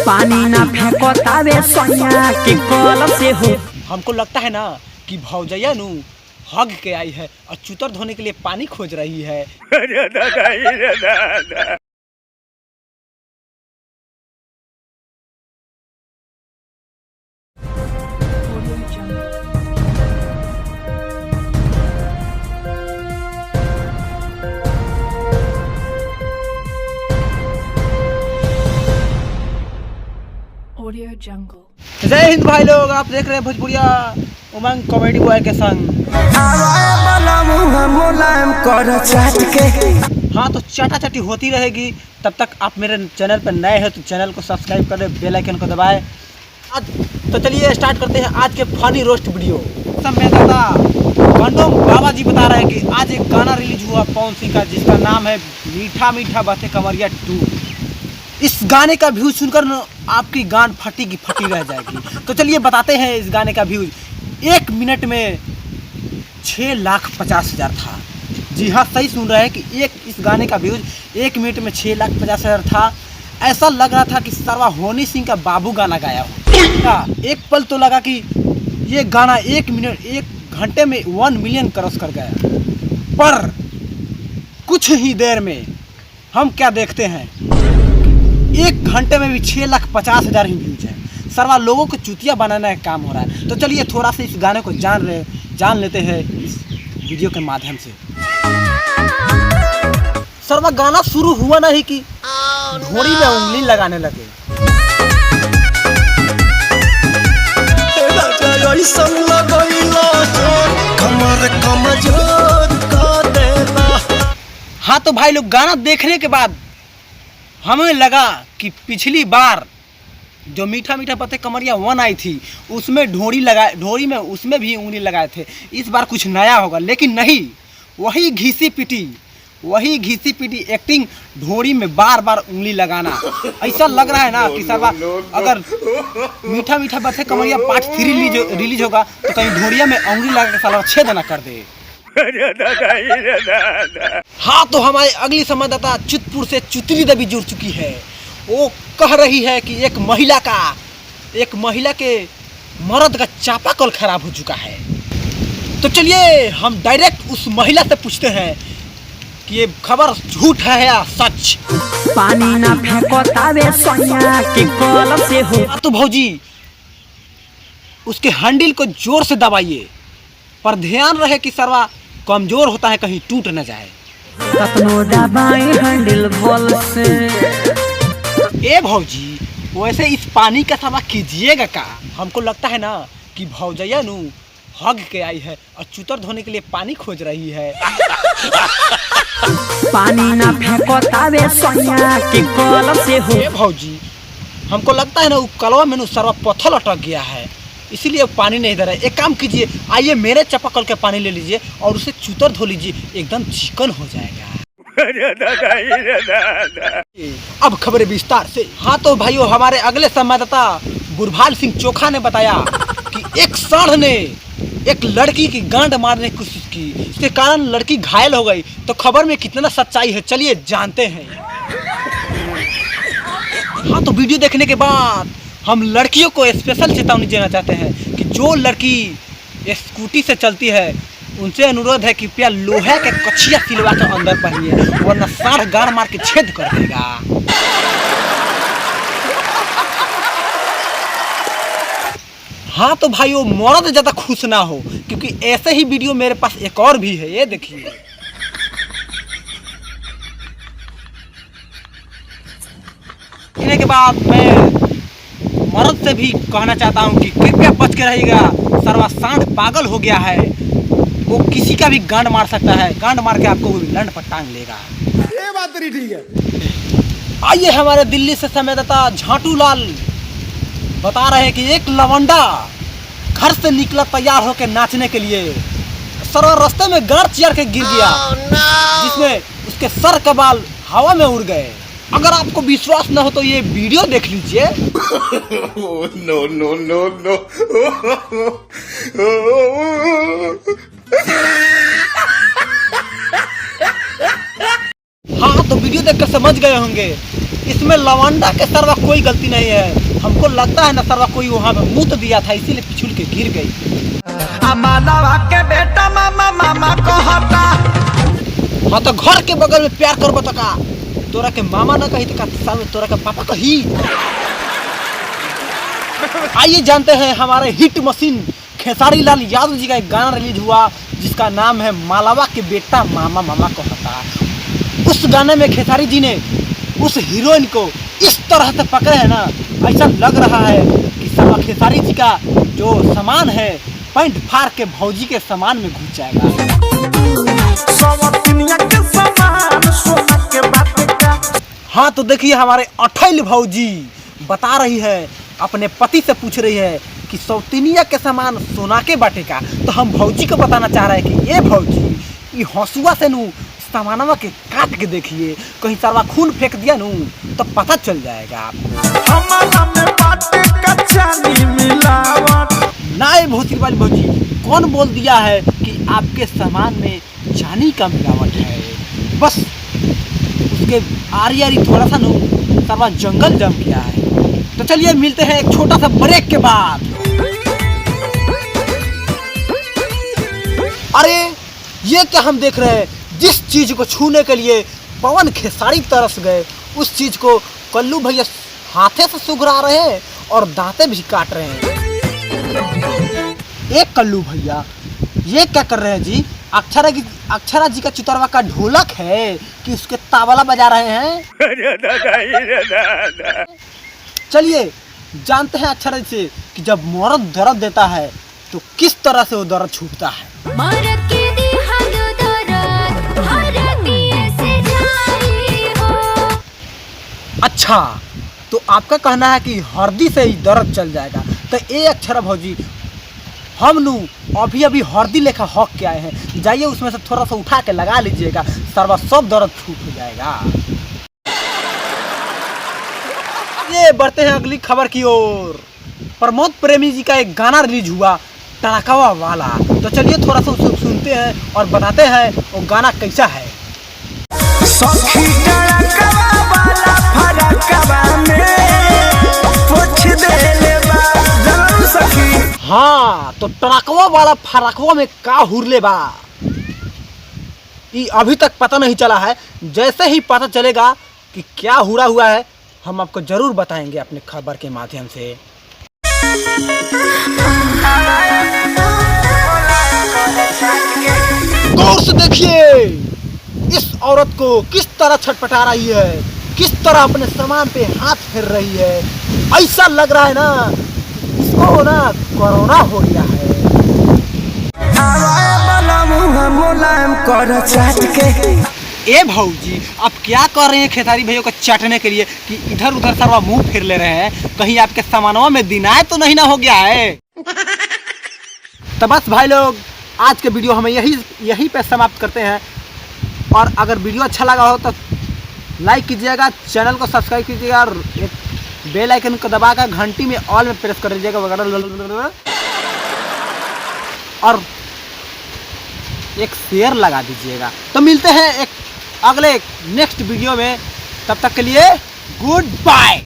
पानी ना फेंको तावे सोनिया के कल से हो। हमको लगता है ना कि भौजैया नु हग के आई है और चूतर धोने के लिए पानी खोज रही है। Audio Jungle. जय हिंद भाई लोग, आप देख रहे हैं भोजपुरिया उमंग कॉमेडी बॉय के संग। हाँ तो चाटा चाटी होती रहेगी, तब तक आप मेरे चैनल पर नए हैं तो चैनल को सब्सक्राइब करें, बेल आइकन को दबाएं। आज तो चलिए स्टार्ट करते हैं आज के फनी रोस्ट वीडियो। सब मैं दादा कंडोम बाबा जी बता रहे हैं कि आज एक गाना रिलीज हुआ पवन सिंह का, जिसका नाम है मीठा मीठा बातें कमरिया 2। इस गाने का व्यूज सुनकर आपकी गांड फटी की फटी रह जाएगी। तो चलिए बताते हैं इस गाने का व्यूज। 1 मिनट में 6,50,000 था। जी हाँ, सही सुन रहे हैं कि इस गाने का व्यूज 1 मिनट में 6,50,000 था। ऐसा लग रहा था कि सरवा होनी सिंह का बाबू गाना गाया हो। एक पल तो लगा कि ये गाना 1 घंटे में 1 मिलियन क्रॉस कर गया। पर कुछ ही देर में हम क्या देखते हैं, 1 घंटे में भी 6,50,000 ही व्यूज है। सरवा लोगों को चुतिया बनाने का काम हो रहा है। तो चलिए थोड़ा सा इस गाने को जान लेते हैं इस वीडियो के माध्यम से। सरवा गाना शुरू हुआ नहीं कि ढोरी में उंगली लगाने लगे। हाँ तो भाई लोग, गाना देखने के बाद हमें लगा कि पिछली बार जो मीठा मीठा बातें कमरिया 1 आई थी, उसमें ढोरी में उसमें भी उंगली लगाए थे। इस बार कुछ नया होगा, लेकिन नहीं, वही घिसी पिटी एक्टिंग, ढोरी में बार बार उंगली लगाना। ऐसा लग रहा है ना कि साला अगर मीठा मीठा बातें कमरिया पार्ट 3 रिलीज होगा तो कहीं ढोरिया में उंगली लगा के साला छेद ना कर दे। हाँ तो हमारे अगली संवाददाता चितपुर से चुतली देवी जुड़ चुकी है। वो कह रही है कि एक महिला के मर्द का चापाकल खराब हो चुका है। तो चलिए हम डायरेक्ट उस महिला से पूछते हैं कि ये खबर झूठ है या सच। पानी ना फेंको तावे सोनिया के कल से हो। तो भौजी उसके हैंडल को जोर से दबाइए, पर ध्यान रहे कि सरवा कमजोर होता है, कहीं टूट न जाए। कतनो दबाए हैंडल बॉल से। ए भौजी, वैसे इस पानी का समा कीजिएगा का? हमको लगता है ना कि भौजैया नु हग के आई है और चूतर धोने के लिए पानी खोज रही है। पानी ना फेंको तावे सोनिया के कल से हो। ए भौजी, हमको लगता है ना वो कलवा में सरवा पत्थर अटक गया है, इसीलिए पानी नहीं दे रहा है। एक काम कीजिए, आइए मेरे चापाकल के पानी ले लीजिए और उसे चूतर धो लीजिए, एकदम चिकन हो जाएगा। अब खबरें विस्तार से। हाँ तो भाइयों, हमारे अगले संवाददाता बुरभाल सिंह चोखा ने बताया कि एक सांड ने एक लड़की की गांड मारने की कोशिश की, इसके कारण लड़की घायल हो गई। तो खबर में कितना सच्चाई है, चलिए जानते हैं। हाँ तो वीडियो देखने के बाद हम लड़कियों को स्पेशल चेतावनी देना चाहते हैं कि जो लड़की स्कूटी से चलती है उनसे अनुरोध है कि कृपया लोहे के कछिया सिलवा के अंदर पहनिए, वरना सांड गाड़ मार के छेद कर देगा। हाँ तो भाइयों, मर्द ज्यादा खुश ना हो, क्योंकि ऐसे ही वीडियो मेरे पास एक और भी है, ये देखिए। इन्हें के बाद मैं मर्द से भी कहना चाहता हूँ कि कृपया बच के रहिएगा। सरवा सांड पागल हो गया है, वो किसी का भी गांड मार सकता है, गांड मार के आपको लंड पर टांग लेगा। ये बात तेरी ठीक है। आइए हमारे दिल्ली से संवाददाता झाटू लाल बता रहे हैं कि एक लवंडा घर से निकला तैयार होकर नाचने के लिए, सरवा रास्ते में गांड चियर के गिर गया, जिसमें उसके सर का बाल हवा में उड़ गए। अगर आपको विश्वास न हो तो ये वीडियो देख लीजिए। No no no no. हाँ तो वीडियो देखकर समझ गए होंगे इसमें लवंडा के सरवा कोई गलती नहीं है। हमको लगता है ना सरवा कोई वहाँ पे मुँह दिया था इसीलिए पिछुल के गिर गई। के बेटा मामा मामा कहता हाँ तो घर के बगल में प्यार कर बता तोरा के मामा ना कही तो सामने तोरा के पापा कही। आइए जानते हैं हमारे हिट मशीन खेसारी लाल यादव जी का एक गाना रिलीज हुआ जिसका नाम है मालवा के बेटा मामा मामा कहता। उस गाने में खेसारी जी ने उस हीरोइन को इस तरह से पकड़े है ना, ऐसा लग रहा है कि सब खेसारी जी का जो सामान है पैंट फाड़ के भौजी के सामान में घुस जाएगा। हाँ तो देखिए हमारे अठैल भौजी बता रही है, अपने पति से पूछ रही है कि सौतिनिया के सामान सोना के बाटे का। तो हम भौजी को बताना चाह रहे हैं कि ये भौजी ये हंसुआ से नू सामानवा के काट के देखिए, कहीं सरवा खून फेंक दिया नू तो पता चल जाएगा आपको। ना ये भौजी वाली भौजी कौन बोल दिया है कि आपके सामान में चांदी का मिलावट है। बस उसके आरी आरी थोड़ा सा नू सरवा जंगल जम गया है। तो चलिए मिलते हैं एक छोटा सा ब्रेक के बाद। अरे ये क्या हम देख रहे हैं, जिस चीज को छूने के लिए पवन खेसारी तरस गए उस चीज को कल्लू भैया हाथे से सुघरा रहे हैं और दांते भी काट रहे हैं। एक कल्लू भैया ये क्या कर रहे हैं जी? अक्षरा जी का चितरवा का ढोलक है कि उसके तावला बजा रहे हैं। चलिए जानते हैं अक्षरा जी से कि जब मर्द दर्द देता है तो किस तरह से वो दर्द छूटता है। अच्छा तो आपका कहना है कि हल्दी से ही दर्द चल जाएगा। तो ये अक्षरा भौजी हम नू अभी अभी हल्दी लेखा हक के आए हैं, जाइए उसमें से थोड़ा सा उठा के लगा लीजिएगा, सर्वा सब दर्द छूट हो जाएगा। ये बढ़ते हैं अगली खबर की ओर। प्रमोद प्रेमी जी का एक गाना रिलीज हुआ टड़कवा वाला। तो चलिए थोड़ा सा उसको सुनते हैं और बताते हैं वो गाना कैसा है। हाँ तो टड़कवा वाला फरकवा में का हुरले बा ये अभी तक पता नहीं चला है। जैसे ही पता चलेगा कि क्या हुआ हुआ है हम आपको जरूर बताएंगे अपने खबर के माध्यम से। गौर से देखिए इस औरत को किस तरह छटपटा रही है, किस तरह अपने सामान पे हाथ फेर रही है। ऐसा लग रहा है ना इसको ना कोरोना हो गया है। ए भौजी आप क्या कर रहे हैं खेसारी भैया को चाटने के लिए कि इधर उधर सरवा मुंह फेर ले रहे हैं, कहीं आपके सामानों में दिनाय तो नहीं ना हो गया है। तो बस भाई लोग आज के वीडियो हमें यही पे समाप्त करते हैं। और अगर वीडियो अच्छा लगा हो तो लाइक कीजिएगा, चैनल को सब्सक्राइब कीजिएगा और बेल आइकन को दबाकर घंटी में ऑल में प्रेस कर दीजिएगा वगैरह, और एक शेयर लगा दीजिएगा। तो मिलते हैं एक अगले नेक्स्ट वीडियो में, तब तक के लिए गुड बाय।